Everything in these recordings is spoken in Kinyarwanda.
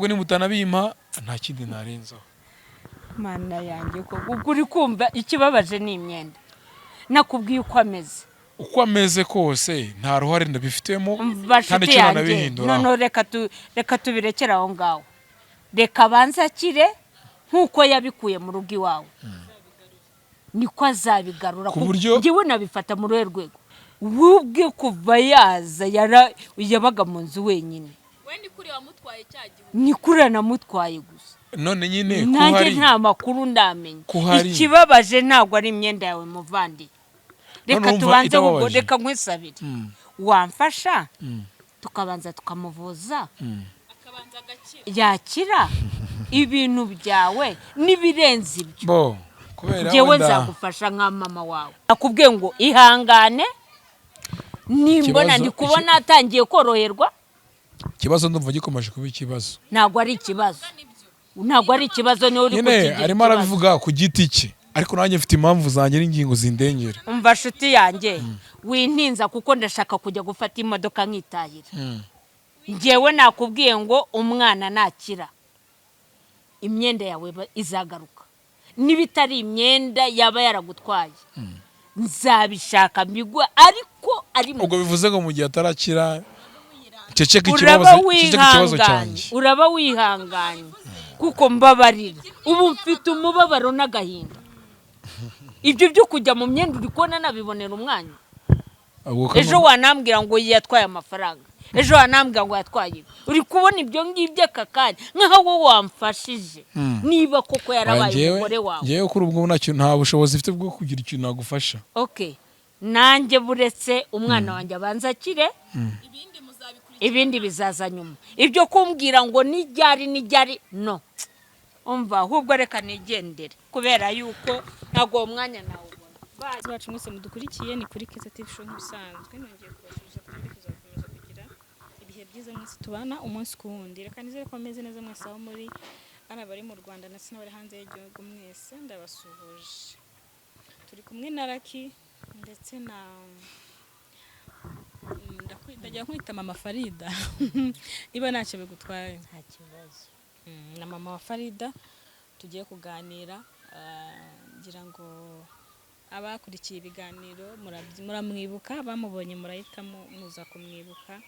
ntabwo nimutanabimpa nta kindi narenzaho. Mana yanjye ko uri kumva ikibabaje ni imyenda nakubwiye uko ameze kose nta ruhare ndabifitemo kandi cyo nanabihindura. No reka tubirekera aho ngaho, reka banza akire nkuko yabikuye mu rugo iwawe niko azabigarura. Njyewe nabifata mu rwego wubwe kuva yaza yabaga mu nzu wenyine. Wendi kuri wamutwaye cyagihe ni kuri namutwaye gusa. None nyine nanjye nta makuru ndamenye. Ikibabaje ntabwo ari imyenda yawe muvandi. Reka tubanze ubwo reka nkwisabire wamfasha tukabanza tukamuvuza akabanza agakira yakira ibintu byawe nibirenze ibyo. Bo kubera njyewe nzagufasha nka mama wawe. Nakubwiye ngo ihangane nimbona ndi kubona atangiye koroherwa. Kibazo ndumva gikomeje kuba ikibazo. Ntabwo ari ikibazo ni uri kugira. Arimo arabivuga ku giti cye ariko nanjye mfite impamvu zanjye n'ingingo zindengera. Umva shuti yanjye wintinza kuko ndashaka kujya gufata imodoka nkitahira. Njyewe nakubwiye ngo umwana nakira imyenda yawe izagaruka. Nibitari imyenda yaba yaragutwaye nzabishaka mbigwa ariko ari ubwo bivuze ngo mu gihe atarakira ceceka ikibazo cyanjye. Uraba wihanganye kuko mbabarira ubu mfite umubabaro n'agahinda. Ibyo byo kujya mu myenda uri kubona nabibonera umwanya. Ejo wanambwira ngo yatwaye amafaranga, ejo wanambwira ngo yatwaye. Uri kubona ibyo ngibyo akakanya nkaho wowe wamfashije niba koko yarabaye umugore wawe. Ngewe kuri ubwo nta bushobozi mfite bwo kugira ikintu nagufasha. Okay, nanjye buretse umwana wanjye abanza akire ibindi bizaza nyuma. Ibyo kumbwira ngo nijyari no umva ahubwo reka nigendere kubera yuko ntago umwanya nawe ubona. Bacu mwese mudukurikiye ni kuri Keza TV show nk'ibisanzwe. Nongeye kubasubiza kandi kuzakomeza kugira ibihe byiza mwese tubana umunsi ku wundi. Reka nizere ko ameze neza mwese aho muri bari mu Rwanda ndetse n'abari hanze y'igihugu mwese ndabasuhuje. Turi kumwe na Lucky ndetse na ndajya nkwita mama Farida niba ntacyo bigutwaye. Nta kibazo. Na mama wa Farida tugiye kuganira ngira ngo abakurikiye ibiganiro muramwibuka, bamubonye murahitamo muza kumwibuka.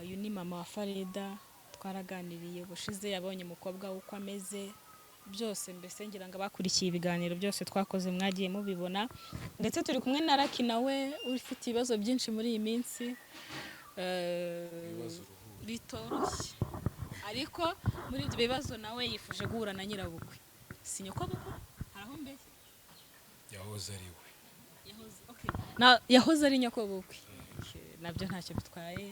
Uyu ni mama wa Farida twaraganiriye bushize, yabonye umukobwa uko ameze byose, mbese ngira ngo abakurikiye ibiganiro byose twakoze mwagiye mubibona. Ndetse turi kumwe na Lucky nawe ufite ibibazo byinshi muri iyi minsi bitoroshye, ariko muri ibyo bibazo nawe yifuje guhura na nyirabukwe. Si nyoko bukwe haraho mbese yahoze ari we. Yahoze ari nyoko bukwe nabyo ntacyo bitwaye.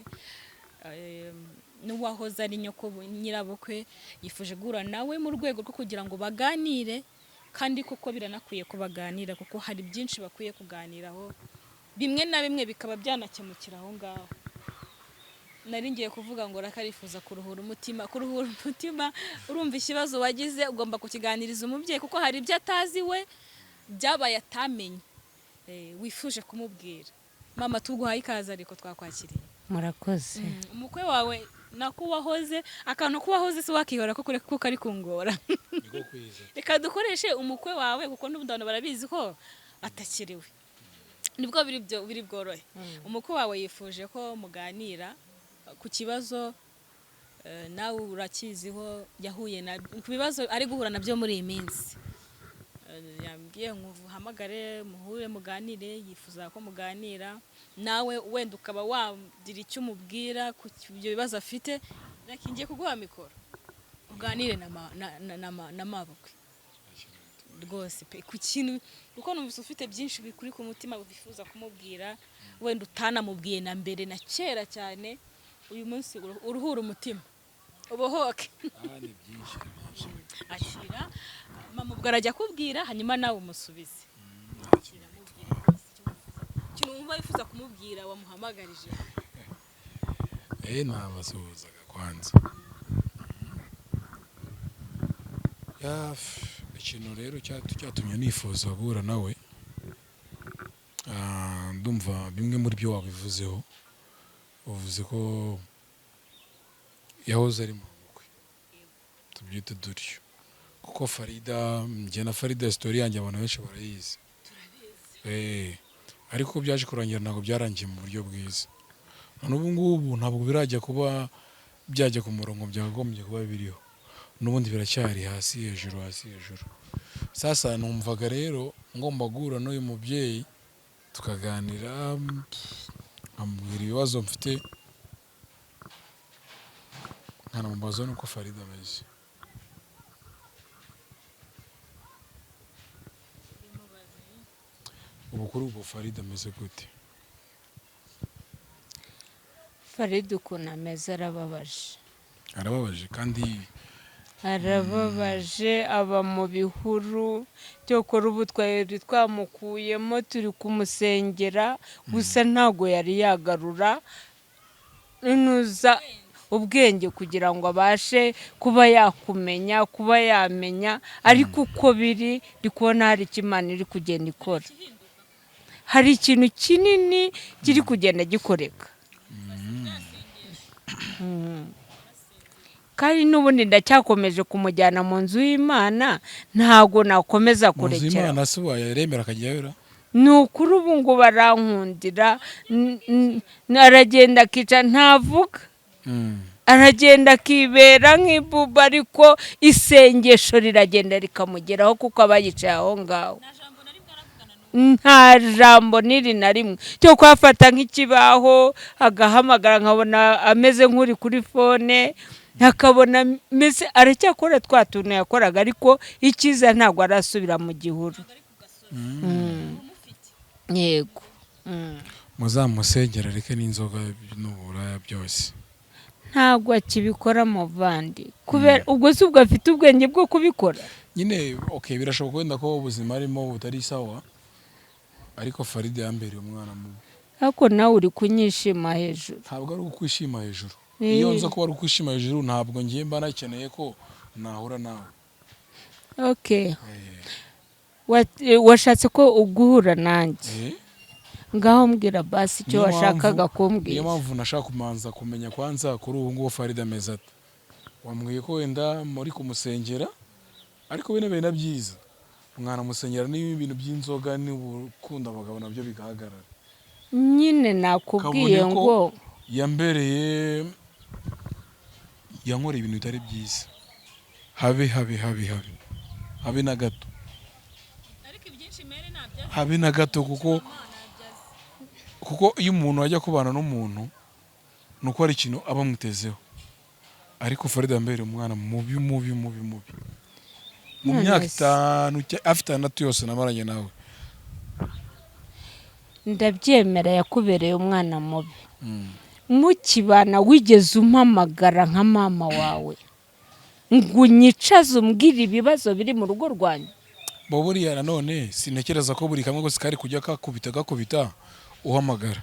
N'uwahoze ari nyoko nyirabukwe yifuje guhura nawe mu rwego rwo kugira ngo baganire, kandi kuko biranakwiye ko baganira kuko hari byinshi bakwiye kuganiraho, bimwe na bimwe bikaba byanakemukira aho ngaho. Nari ngiye kuvuga ngo rakarifuza kuruhura umutima. Urumva ikibazo wagize ugomba kukiganiriza umubyeyi kuko hari ibyo atazi we byabaye atamenye wifuje kumubwira. Mama tuguhaye ikaze ariko twakwakiriye. Murakoze. Umukwe wawe nakuwahoze akantu kuwahoze se wakihora kuko ari kungora. Reka dukoreshe umukwe wawe kuko n'ubundano barabizi ko atakiriwe. Nibwo biri bworohe. Umukwe wawe yifuje ko muganira ku kibazo nawe urakiziho yahuye na ku bibazo ari guhura nabyo muri iyi minsi. Yambwiye ngo uhamagare muhure muganire, yifuza ko muganira nawe wenda ukaba wagira icyo umubwira ku ibyo bibazo afite. Nakingiye kuguha mikoro uganire na mabukwe rwose pe ku kintu kuko numvise ufite byinshi bikuri ku mutima bifuza kumubwira, wenda utanamubwiye na mbere na kera cyane. Uyu munsi uruhura umutima ubohoke. Ni byinshi. Akira mama ubwo arajya kubwira hanyuma nawe umusubize. Kintu wumva wifuza kumubwira wamuhamagarije. Nabasuhuzaga kwanza. Ikintu rero cyatumye nifuza guhura nawe, ndumva bimwe muri byo wabivuzeho. Uvuze ko yahoze ari mu bukwe. tubyite dutyo kuko Farida njye na Farida story yanjye abantu benshi barayizi ariko byaje kurangira ntabwo byarangiye mu buryo bwiza n'ubu ngubu ntabwo birajya kuba byajya ku murongo byagombye kuba biriho n'ubundi biracyari hasi hejuru sasa numvaga rero ngomba guhura n'uyu mubyeyi tukaganira ambwira ibibazo mfite nkanamubaza nuko Farida ameze. Ubu kuri ubu Farida ameze gute? Farida ukuntu ameze arababaje kandi arababaje aba mu bihuru cyokora ubu twari twamukuyemo turi kumusengera gusa ntago yari yagarura nuza ubwenge kugira ngo abashe kuba yakumenya kuba yamenya ariko uko biri ndikubona hari Imana iri kugenda ikora hari ikintu kinini kiri kugenda gikoreka kandi n'ubundi ndacyakomeje kumujyana mu nzu y'Imana ntago nakomeza kurekera. Mu nzu y'Imana se wayaremera akajyayo? Ni ukuri ubu ngo barankundira aragenda akica ntavuga aragenda akibera nk'ibuba ariko isengesho riragenda rikamugeraho kuko aba yicaye aho ngaho nta jambo niri na rimwe cyo kwafata nk'ikibaho agahamagara nkabona ameze nk'uri kuri fone akabona mese aracyakora twatuntu yakoraga ariko ikiza ntabwo arasubira mu gihuru. Yego muzamusengera reke n'inzoga n'uburaya byose ntabwo akibikora muvandi kubera ubwo se ubwo afite ubwenge bwo kubikora nyine. Okay, birashoboka wenda ko ubuzima arimo butari sawa ariko Farida yambereye umwana mubi. Ariko nawe uri kunyishima hejuru. Ntabwo ari ukwishima hejuru. Iyo nza ko ari ukwishima hejuru ntabwo ngiye mba nakeneye ko nahura nawe. Okay. Washatse ko uguhura nanjye. Ngaho mbwira basi icyo washakaga kumbwira. Niyo mpamvu nashaka kumanza kumenya kwanza kuri ubu ngubu Farida ameze ate. Wambwiye ko wenda muri kumusengera ariko bene byiza. Umwana musengera n'ibintu by'inzoga n'ubukunda abagabo nabyo bigahagarara. Nyine nakubwiye ngo yambereye yankora ibintu bitari byiza. Habe na gato. Ariko ibyinshi mere nabyo. Habe na gato kuko iyo umuntu ajya kubana n'umuntu nuko ari ikintu aba mutezeho. Ariko Farida yambereye umwana mubi. Mu myaka 5 afite 6 yose namaranye nawe. Ndabyemera yakubereye umwana mubi. Mukibana wigeze umpamagara nka mama wawe ngo unyicaze umbwira ibibazo biri mu rugo rwanyu. Bo buriya nanone sinekereza ko buri kamwe gose kari kujya gakubita uhamagara.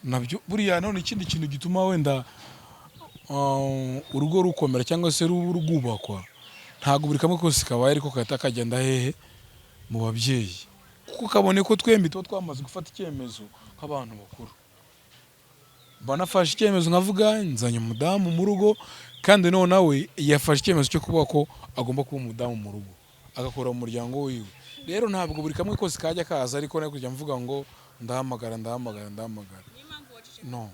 Nabyo buriya nanone ikindi kintu gituma wenda urugo rukomera cyangwa se rugubakwa ntago buri kamwe kose kabaye ariko kata kagenda hehe mu babyeyi kuko kabone ko twembi twamaze gufata icyemezo nk'abantu bakuru. Banafashe icyemezo nkavuga nzanye umudamu mu rugo kandi none nawe yafashe icyemezo cyo kuba ko agomba kuba umudamu mu rugo agakora mu muryango wiwe. Rero ntabwo buri kamwe kose kajya kaza ariko nako kujya mvuga ngo ndahamagara. No.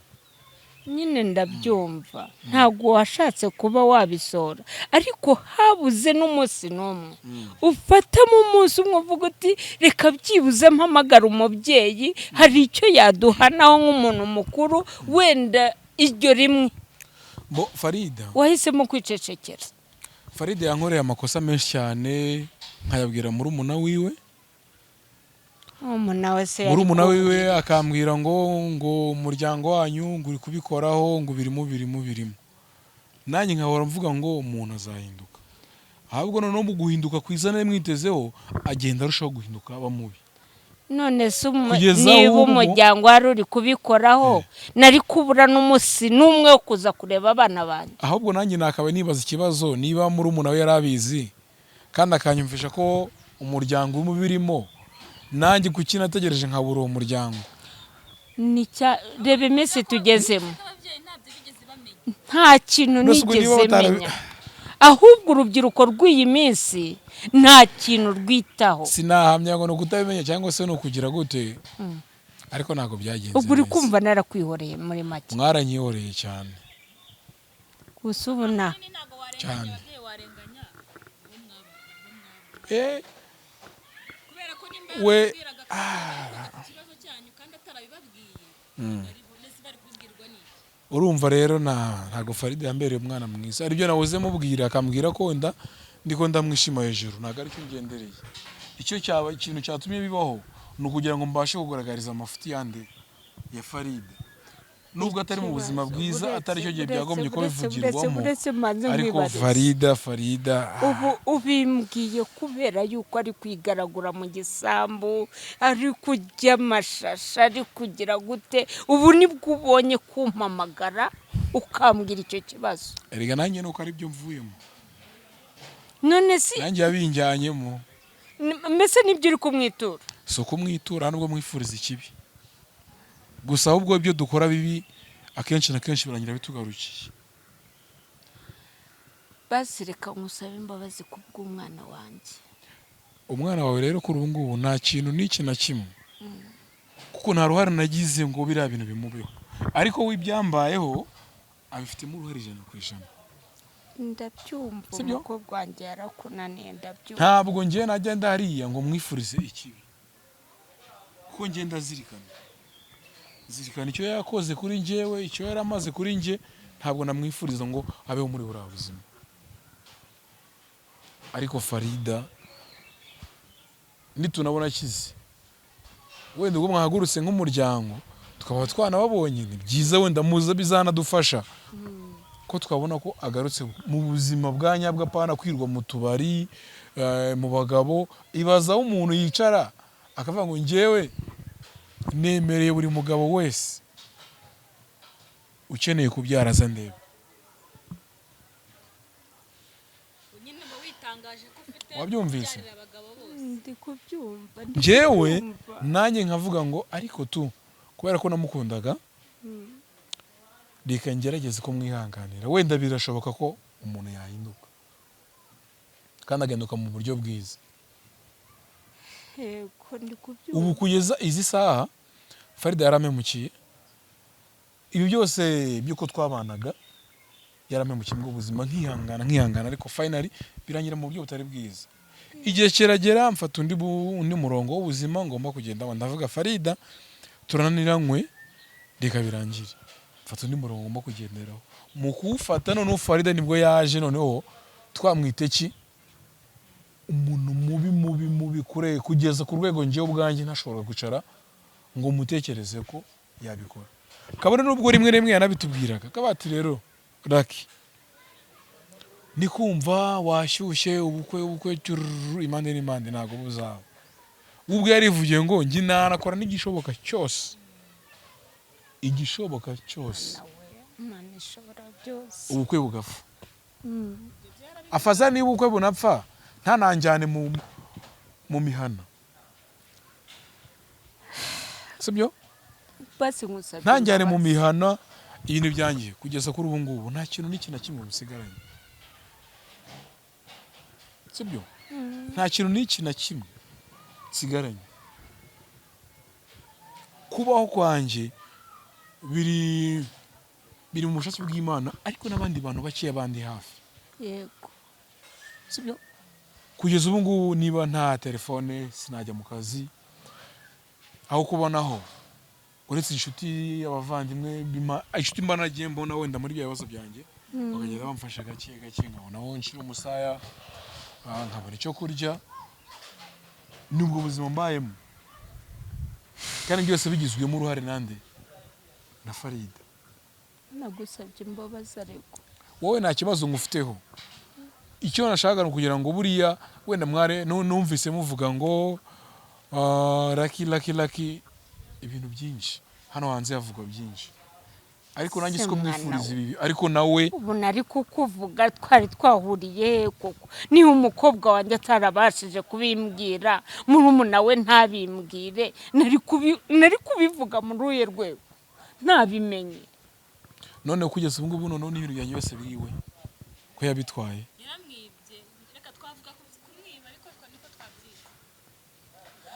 Nyine ndabyumva ntabwo washatse kuba wabisora ariko habuze n'umunsi n'umwe ufata mu munsi umwe uvuga uti reka byibuze mpamagara umubyeyi hari icyo yaduhanaho nk'umuntu mukuru wenda iryo rimwe. Bo Farida wahisemo kwicecekera. Farida yankoreye amakosa menshi cyane nkayabwira murumuna wiwe. Murumuna wiwe akambwira ngo umuryango wanyu ngo uri kubikoraho ngo birimo. Nanjye nkahora mvuga ngo umuntu azahinduka. Ahubwo noneho mu guhinduka kwizana mwitezeho agenda arushaho guhinduka aba mubi. None se niba umuryango wari uri kubikoraho nari kubura n'umunsi n'umwe wo kuza kureba abana banjye. Ahubwo nanjye nakaba nibaza ikibazo niba murumuna we yarabizi kandi akanyumvisha ko umuryango umubirimo nanjye kuki nategereje nkabura uwo muryango. Reba iminsi tugezemo nta kintu nigeze menya ahubwo urubyiruko rw'iyi minsi nta kintu rwitaho. sinahamya ngo ni ukutabimenya cyangwa se ni ukugira gute, ariko ntabwo byagenze ubwo uri neza. kumva narakwihoreye muri make. Mwaranyihoreye cyane gusa ubu nta cyane. kubera ko nimba we yababwiraga ko ikibazo cyanyu kandi atarabibabwiye bari kubwirwa n'iki? urumva rero ntabwo Farida yambereye umwana mwiza, aribyo nahoze mubwira akambwira ko wenda ndiko ndamwishima hejuru, ntabwo aricyo ngendereye. Icyo cyaba ikintu cyatumye bibaho ni ukugira ngo mbashe kugaragariza amafuti yande ya Farida, nubwo atari mu buzima bwiza, atari cyo gihe byagombye ko bivugirwamo, ariko Farida ubu ubimbwiye kubera yuko ari kwigaragura mu gisambu, ari kujya amashashi, ari kugira gute, ubu nibwo ubonye kumpamagara ukambwira icyo kibazo. erega nanjye nuko ari byo mvuyemo, none si nanjye yabinjyanyemo. mbese nibyo uri kumwitura? Si ukumwitura nubwo mwifuriza ikibi gusa, ahubwo ibyo dukora bibi akenshi na kenshi birangira bitugarukiye. basi reka ngusabe imbabazi ku bw'umwana wanjye. Umwana wawe rero kuri ubu ngubu nta kintu n'iki na kimwe, kuko nta ruhare nagize ngo biriya bintu bimubeho, ariko we ibyambayeho abifitemo uruhare 100%. ndabyumva umukobwa wanjye yarakunaniye, ndabyumva. ntabwo ngiye najya hariya ngo mwifurize ikibi, kuko ngenda zirikana icyo yakoze kuri njyewe, icyo yari amaze kuri njye, ntabwo namwifuriza ngo abeho muri buriya buzima. ariko Farida nitunabona akize, wenda ubwo mwahagurutse nk'umuryango tukaba twanababonye, ni byiza, wenda muza bizanadufasha ko twabona ko agarutse mu buzima bwa nyabwo, apana kwirwa mu tubari, mu bagabo. Ibaza aho umuntu yicara akavuga ngo njyewe nemereye buri mugabo wese ukeneye kubyara aza ndebe. Wabyumvise? ndi kubyumva. Njyewe nanjye nkavuga ngo ariko kubera ko namukundaga, reka ngerageze ko mwihanganira, wenda birashoboka ko umuntu yahinduka kandi agahinduka mu buryo bwiza. ubu kugeza izi saha Farida yaramemukiye, ibi byose by'uko twabanaga yaramemukiye mu buzima, nkihangana, ariko finally birangira mu buryo butari bwiza. Igihe kiragera mfata undi murongo w'ubuzima ngomba kugenda, ndavuga Farida turananiranywe, reka birangire, mfata undi murongo ngomba kugenderaho. Mu kuwufata noneho Farida nibwo yaje, noneho twamwite ki umuntu mubi kure, kugeza ku rwego njyewe ubwanjye ntashobora kwicara ngo mutekereze ko yabikora. Kabone nubwo rimwe yanabitubwiraga, kabati rero Lucky ni kumva washyushye, ubukwe impande n'impande ntabwo buzaba. Ubwo yarivugiye ngo njye narakora n'igishoboka cyose, ubukwe bugapfa. Afaza niba ubukwe bunapfa ntananjyane mu mihana, sibyo? Ntanjyane mu mihana, ibintu byangiye kugeza kuri ubu ngubu nta kintu n'iki na kimwe bisigaranye, sibyo? Nta kintu n'iki na kimwe sigaranye. Kubaho kwanjye biri mu bushake bw'Imana, ariko n'abandi bantu bakeya bandi hafi, yego, sibyo? Kugeza ubu ngubu niba nta telefone sinajya mu kazi, aho kubonaho uretse inshuti, abavandimwe, inshuti mba nagiye mbona wenda muri bya bibazo byanjye, bakagenda bamfasha gake nkabonaho nshira umusaya, nkabona icyo kurya. Nubwo ubuzima mbayemo, kandi byose bigizwemo uruhare nande na Farida. nagusabye imbabazi, ariko wowe nta kibazo ngufiteho. Icyo nashaka no kugira ngo buriya wenda mware numvise muvuga ngo Lucky ibintu byinshi hano hanze yavugwa byinshi, ariko nanjye siko mwifuriza ibi, ariko nawe ubu nari kukuvuga twari twahuriye koko. Niba umukobwa wanjye atarabashije kubimbwira, murumuna we ntabimbwire, nari kubivuga muri uye rwego ntabimenye. none kugeza ubu ngubu noneho n'ibintu byanyu byose biriwe, ko yabitwaye yaramwibye reka twavuga kumwiba ariko niko twabyita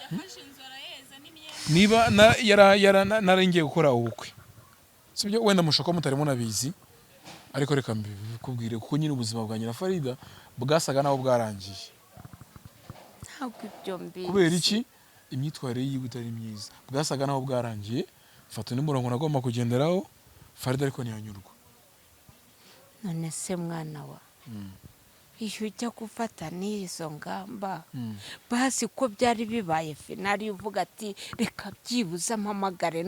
yafashe inzu arayeza n'imyenda niba naringiye gukora ubukwe sibyo wenda mushaka mutarimo nabizi ariko reka mbikubwire kuko nyine ubuzima bwanjye na Farida bwasaga naho bwarangiye ntabwo ibyo mbizi kubera iki imyitwarire yiwe itari myiza bwasaga naho bwarangiye fata n'umurongo nagomba kugenderaho Farida ariko ntiyanyurwa none se mwana wa iyo ujya gufata n'izo ngamba basi ko byari bibaye finali uvuga ati reka byibuze mpamagare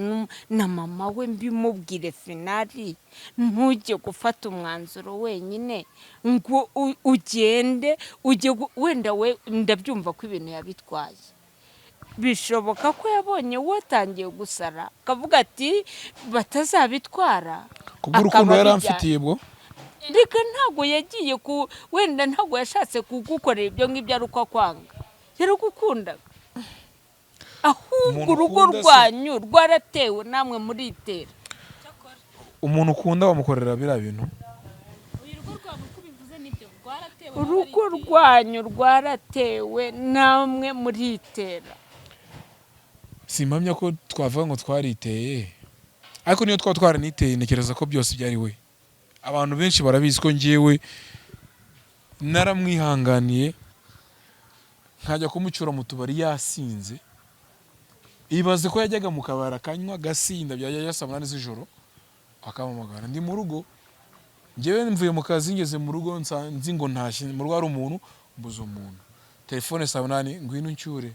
na mama we mbimubwire finali ntujye gufata umwanzuro wenyine ngo ugende wenda we ndabyumva ko ibintu yabitwaye bishoboka ko yabonye watangiye gusara akavuga ati batazabitwara kubw'urukundo yari amfitiye bwo reka ntabwo yagiye wenda ntabwo yashatse kugukorera ibyo ngibyo ari uko akwanga yaragukunda ahubwo urugo rwanyu rwaratewe namwe muritera umuntu ukunda wamukorera biriya bintu urugo rwanyu rwaratewe namwe muritera simpamya ko twavuga ngo twariteye ariko niyo twaba twaraniteye ntekereza ko byose byari we abantu benshi barabizi ko ngewe naramwihanganiye nkajya kumucyura mu tubari yasinze ibaze ko yajyaga mu kabari akanywa agasinda byajya saa munani z'ijoro akampamagara ndi mu rugo ngewe mvuye mu kazi ngeze mu rugo nzi ngo ntashye mu rugo hari umuntu mbuze umuntu telefone saa munani ngwino ncyure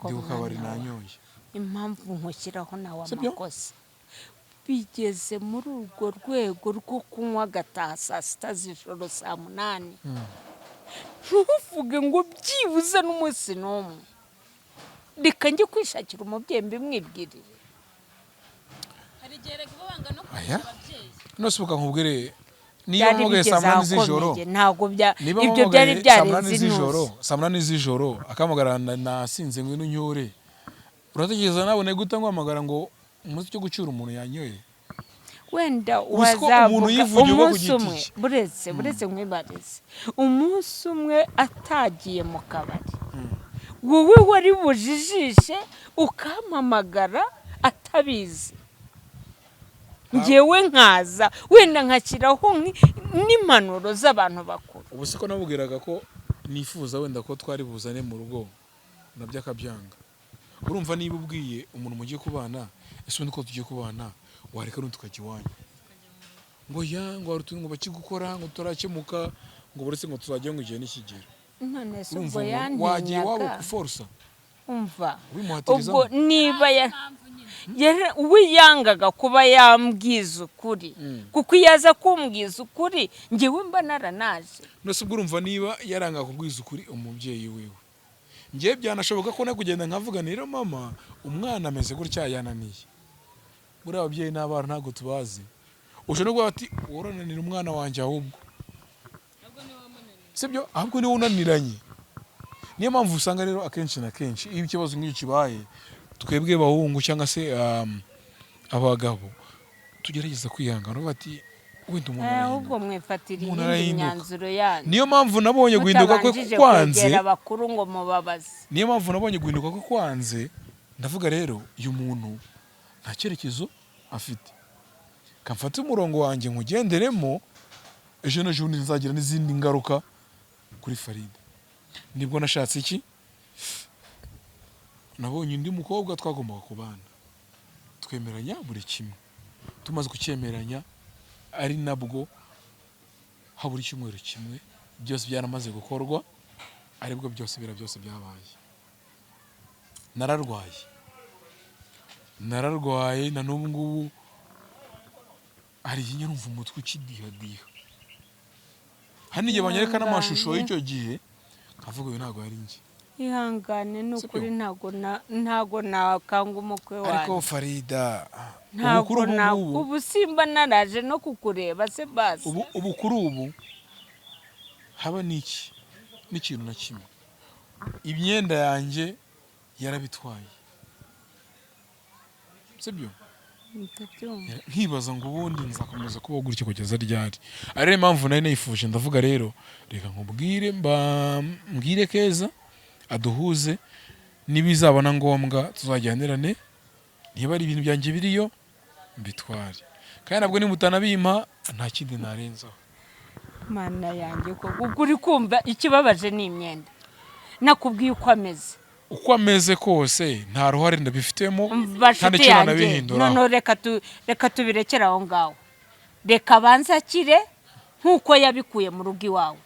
ndi ku kabari nanyoye impamvu nkushyiraho nawe amakosa bigeze muri urwo rwego rwo kunywa agataha saa sita z'ijoro saa munani ntuvuge ngo byibuze n'umunsi n'umwe reka njye kwishakira umubyeyi mbimwibwirire hari igihe reka banga no kugira ababyeyi nose ukakubwire niba mpamagaye saa munani z'ijoro ntabwo ibyo byari byarenze intuzi saa munani z'ijoro akampamagara nasinze ngwino unyure uratekereza nawe guta nguhamagara ngo umunsi cyo gucyura umuntu yanyoye wenda wazavuga umunsi umwe buretse nkwibarize umunsi umwe atagiye mu kabari wowe wari bujijishe ukampamagara atabizi ngewe nkaza wenda nkashyiraho n'impanuro z'abantu bakuru ubu siko nabubwiraga ko nifuza wenda ko twari buzane mu rugo nabyo akabyanga urumva niba ubwiye umuntu mugiye kubana ese ubundi ko tugiye kubana wareka n'undi tukajya iwanyu ngo ngo hari utuntu ngo bakigukora ngo turakemuka ngo buretse ngo tuzajya ngo igihe n'ikigero none se ubwo wagiye waba yantinyaga kuforsa umva ubimuhatirizamo ubwo niba we yangaga kuba yambwiza ukuri kuko iyo aza kumbwiza ukuri ngewe mba naranaje nose ubwo urumva niba yaranga kubwiza ukuri umubyeyi wiwe ngewe byanashoboka ko nakugenda nkavuga rero mama umwana ameze gutya yananiye buriya ababyeyi n'abana ntabwo tubazi ushobora no kuvuga ati worananira umwana wanjye ahubwo sibyo ahubwo niwe unaniranye niyo mpamvu usanga rero akenshi na kenshi iyo ikibazo nk'icyo kibaye twebwe bahungu cyangwa se abagabo tugerageza kwihangana bati wenda umuntu ahubwo mwifatira iyindi myanzuro yanyu niyo mpamvu nabonye guhinduka kwe kwanze abakuru ngo mubabaze niyo mpamvu nabonye guhinduka kwe kwanze ndavuga rero uyu muntu nta cyerekezo afite kamfate umurongo wanjye nkugenderemo ejo n'ejo nzagira n'izindi ngaruka kuri Farida nibwo nashatse iki nabonye undi mukobwa twagombaga kubana twemeranya buri kimwe tumaze kucyemeranya ari nabwo habura icyumweru kimwe byose byaramaze gukorwa aribwo byose byabaye nararwaye na n'ubu ngubu hari igihe numva umutwe ukidihadiha hano igihe banyereka n'amashusho y'icyo gihe nkavuga uyu ntabwo yari njye ihangane n'ukuri ntago nakanga umukwe wanjye ariko Farida ubu simba naraje no kukureba se basi ubu kuri ubu haba n'iki n'ikintu na kimwe imyenda yanjye yarabitwaye sibyo nkibaza ngo ubundi nzakomeza kubaho gutya kugeza ryari. ari rero impamvu nari nayifuje ndavuga rero reka nkubwire mbwire Keza aduhuze nibizabona ngombwa tuzajyanirane, niba ari ibintu byanjye biriyo mbitware, kandi nabwo nimutanabimpa nta kindi narenzaho. Mana yanjye ko uri kumva ikibabaje ni imyenda. Nakubwiye uko ameze kose nta ruhare ndabifitemo, nta n'icyo nabihindura. No reka tubirekera aho ngaho. Reka banza akire nkuko yabikuye mu rugo iwawe.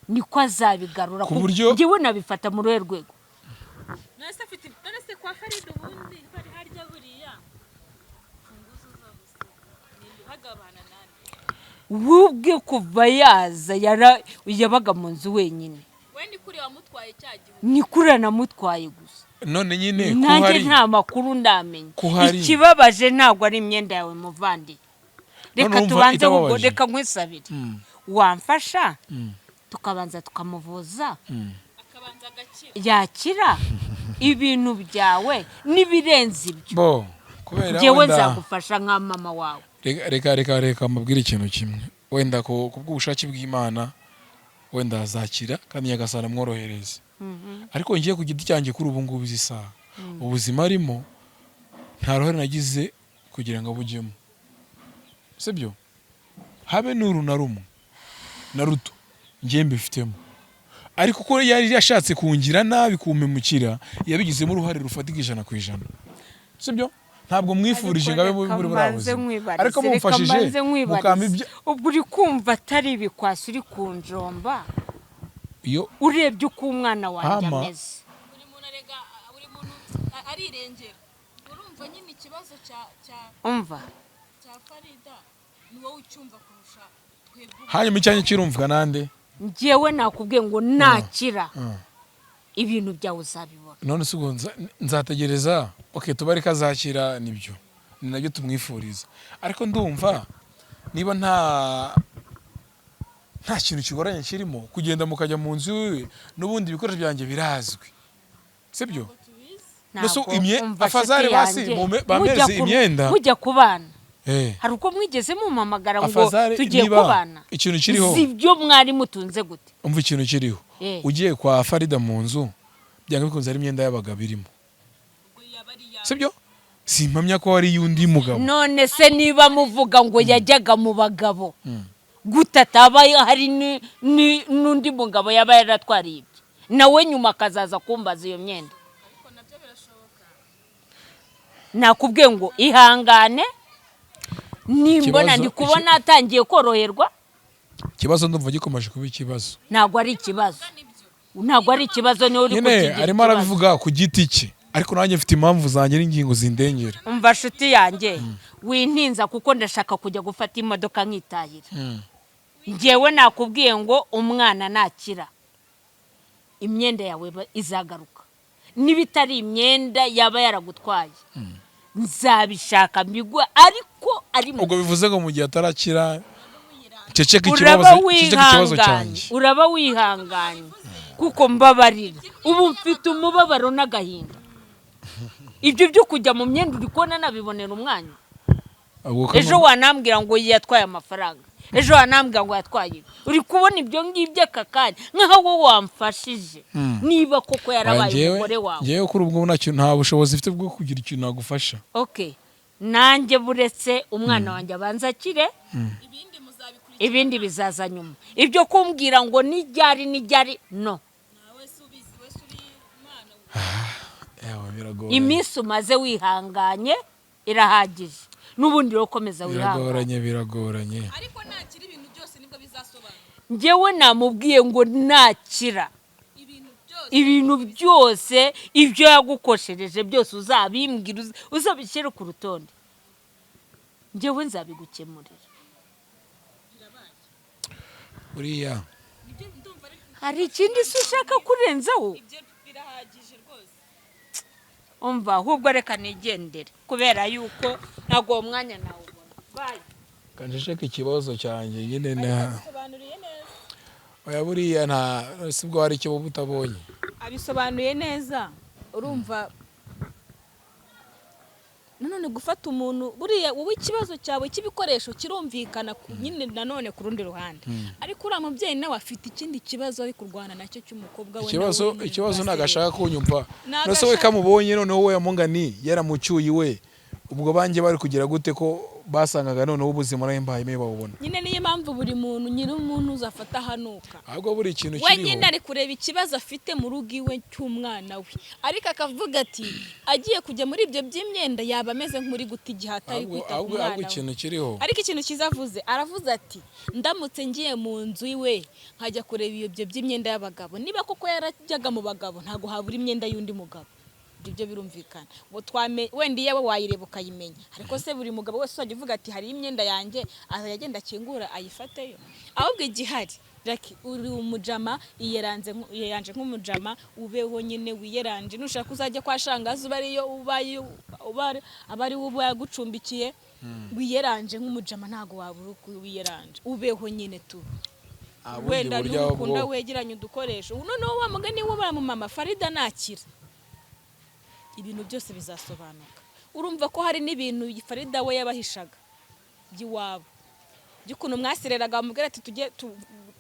Niko azabigarura ku buryo njyewe nabifata mu ruhe rwego. Nase afite nase kwa Farida ubundi bari harya buriya. Funguzo zose. Ni hagabana nani. Wubwe kuva yaza yabaga mu nzu wenyine. Wendi kuri wamutwaye cyagihe. Ni kuri namutwaye gusa. None nyine nanjye nta makuru ndamenye. Kuhari. Ikibabaje ntabwo ari imyenda yawe muvandi. Reka tubanze ubwo reka nkwisabire. Wamfasha tukabanza tukamuvuza. Akabanza agakira. Yakira ibintu byawe nibirenze ibyo. Bo kubera njyewe nzagufasha nka mama wawe. Reka mubwire ikintu kimwe. Wenda ko kubw'ubushake bw'Imana wenda azakira kandi Nyagasana mworohereze. Ariko ngiye ku giti cyanjye kuri ubu ngubu isaha ubuzima arimo nta ruhare nagize kugira ngo abujyemo, sibyo? Habe n'uru na rumwe na ruto ngiye mbifitemo, ariko ko yari yashatse kungira nabi kumpemukira yabigizemo uruhare rufatika 100%, sibyo? Ntabwo mwifurije ngabe buri burabuze, ariko mumfashije mukambye ubwo uri kumva atari ibikwasi uri kunjomba. Iyo urebye uko umwana wanjye ameze, buri muntu arega buri muntu arirengera. Urumva nyine ikibazo umva cya Farida ni wowe ucyumva kurusha twebwe. hanyuma icyanyu kirumvwa nande? Njyewe nakubwiye ngo nakira ibintu byawe uzabibona. None sugo nzategereza. Okay, tubareka azakira nibyo ni nabyo tumwifuriza, ariko ndumva niba nta kintu kigoranye kirimo kugenda mukajya mu nzu iwe n'ubundi ibikoresho byanjye birazwi, sibyo? Nso afazari basi bameze imyenda mujya kubana. Hari uko mwigeze mumamagara ngo tugiye kubana. Ikintu kiriho sibyo mwari mutunze gute? Umva ikintu kiriho ugiye kwa Farida mu nzu byanga bikunze ari imyenda y'abagabo irimo, sibyo? Simpamya ko ari yundi mugabo. None se niba muvuga ngo yajyaga mu bagabo gutataba hari n'undi mugabo yaba yaratwariye ibyo nawe nyuma akazaza kumbaza iyo myenda? Ariko nabyo birashoboka. Nakubwiye ngo ihangane nimbona ndi kubona atangiye koroherwa. Kibazo ndumva gikomeje kuba ikibazo. Ntabwo ari ikibazo. Ntabwo ari ikibazo ni uri kukigira. Arimo arabivuga ku giti cye. Ariko nanjye mfite impamvu zanjye n'ingingo zindengera. Umva shuti yanjye wintinza kuko ndashaka kujya gufata imodoka nkitahira. Njyewe nakubwiye ngo umwana nakira imyenda yawe izagaruka. Nibitari imyenda yaba yaragutwaye nzabishaka mbigwa, ariko ari ubwo bivuze ngo mu gihe atarakira ceceka ikibazo cyanjye. Uraba wihanganye kuko mbabarira ubu mfite umubabaro n'agahinda. Ibyo byo kujya mu myenda uri kubona nabibonera umwanya. Ejo wanambwira ngo yatwaye amafaranga, ejo wanambwira ngo yatwaye. Uri kubona ibyo ngibyo akakanya nkaho wowe wamfashije niba koko yarabaye umugore wawe. Ngewe kuri ubwo nta bushobozi mfite bwo kugira ikintu nagufasha. Okay, nanjye buretse umwana wanjye abanza akire ibindi bizaza nyuma. Ibyo kumbwira ngo nijyari no. Iminsi umaze wihanganye irahagije, n'ubundi rokomeza wihanganye. Biragoranye. Ariko nakira ibintu byose nibwo bizasobanura. Njyewe namubwiye ngo nakira ibintu byose ibyo yagukoshereje byose uzabimbwira uzabishyire ku rutonde. Njyewe nzabigukemurira. Uriya hari ikindi se ushaka kurenzaho? Umva ahubwo reka nigendere kubera yuko ntago umwanya nawe ubona. Bye. Kanjesheka ikibazo cyanjye nyine oya buriya nta sibwo hari icyo utabonye. Abisobanuye neza urumva nanone gufata umuntu buriya wowe ikibazo cyawe cy'ibikoresho kirumvikana nyine nanone ku rundi ruhande ariko uriya mubyeyi nawe afite ikindi kibazo ari kurwana nacyo cy'umukobwa we ikibazo ntabwo ashaka kunyumva nose we kamubonye noneho we yamungani yaramucyuye we ubwo banjye bari kugira gute ko basangaga noneho ubuzima n'imbaye me babubona nyine niyo mpamvu buri muntu nyiri umuntu uzafata hanuka ahubwo buri kintu kiriho we nyine ari kureba ikibazo afite mu rugo iwe cy'umwana we ariko akavuga ati agiye kujya muri ibyo by'imyenda yaba ameze nk'uri guta igihe atari kwita ku mwana ahubwo ikintu kiriho ariko ikintu kizavuze aravuze ati ndamutse ngiye mu nzu iwe nkajya kureba ibyo by'imyenda y'abagabo niba koko yarajyaga mu bagabo ntabwo habura imyenda y'undi mugabo ibyo birumvikana wenda iyawe wayireba ukayimenya ariko se buri mugabo wese uzajya uvuga ati hari imyenda yanjye azagenda akingura ayifateyo ahubwo igihari uri umujama yiyeranje nk'umujama ubeho nyine wiyeranje nushaka uzajya kwa shangazi uba ari uba yagucumbikiye wiyeranje nk'umujama ntabwo wabura wiyeranje ubeho nyine tu wenda n'ukunda wegeranye udukoresho noneho wa mugani wo baramumama Farida nakira ibintu byose bizasobanuka urumva ko hari n'ibintu Farida we yabahishaga by'iwabo by'ukuntu mwasireraga bamubwira ati tujye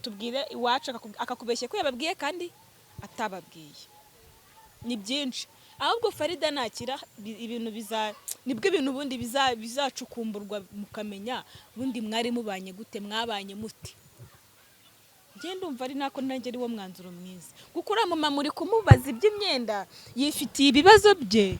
tubwire iwacu akakubeshye ko yababwiye kandi atababwiye ni byinshi ahubwo Farida nakira ibintu nibwo ibintu ubundi bizacukumburwa mukamenya ubundi mwari mubanye gute mwabanye muti ngenda umva ari nako nanjye ari wo mwanzuro mwiza kuko uriya mama muri kumubaza iby'imyenda yifitiye ibibazo bye